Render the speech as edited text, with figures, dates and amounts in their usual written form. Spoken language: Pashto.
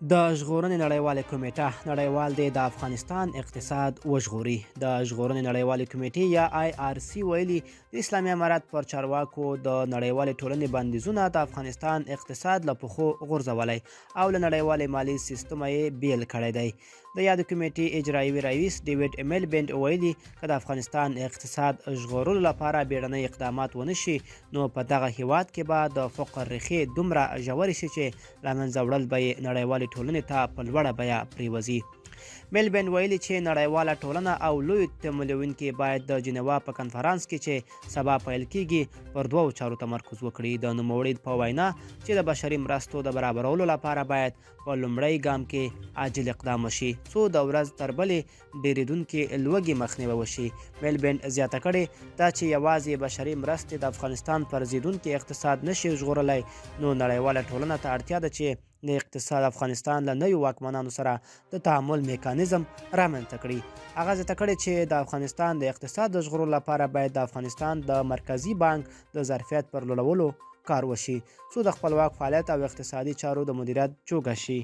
د ژغورنې نړیواله کمیټه نړیوال دی د افغانستان اقتصاد وژغوري. د ژغورنې نړیوالې کمیټې یا IRC ویلي د اسلامي امارت پر چارواکو د نړیوالې ټولنې بندیزونه د افغانستان اقتصاد له پښو غورځولی او له نړیوالې مالي سیستمه یې بیل کړی دی. د یادې کمیټې اجرایوي رئیس ډیویډ میلبینډ ویلي که د افغانستان اقتصاد ژغورلو لپاره بیړني اقدامات ونه شي نو په دغه هیواد کې به د فقر ریښې دومره ژورې شي چې له منځه وړل به یې نړیوالې ټولنې ته په لوړه بیه پریوځي. میلبن ویلي چې نړیواله ټولنه او لوی تمویلونکي باید د جنیوا په کنفرانس کې چې سبا پیل کیږي پر دوو چارو تمرکز وکړي. د نوموړي په وینا چې د بشري مرستو د برابرولو لپاره باید په لومړی ګام کې عاجل اقدام وشي څو د ورځ تر بلې ډیریدونکي لوږې مخنیوی وشي. میلبن زیاته کړې دا چې یوازې بشري مرستې د افغانستان پر زیدونکي اقتصاد نشي ژغورلی نو نړیواله ټولنه ته اړتیا ده چې د اقتصاد افغانستان له نویو واکمنانو سره د تعامل میکانیزم رامنځته کړي. هغه زیاته کړې چې د افغانستان د اقتصاد د ژغورلو لپاره باید د افغانستان د مرکزي بانک د ظرفیت پر لوړولو کار وشي څو د خپلواک فعالیت او اقتصادي چارو د مدیریت جوګه شي.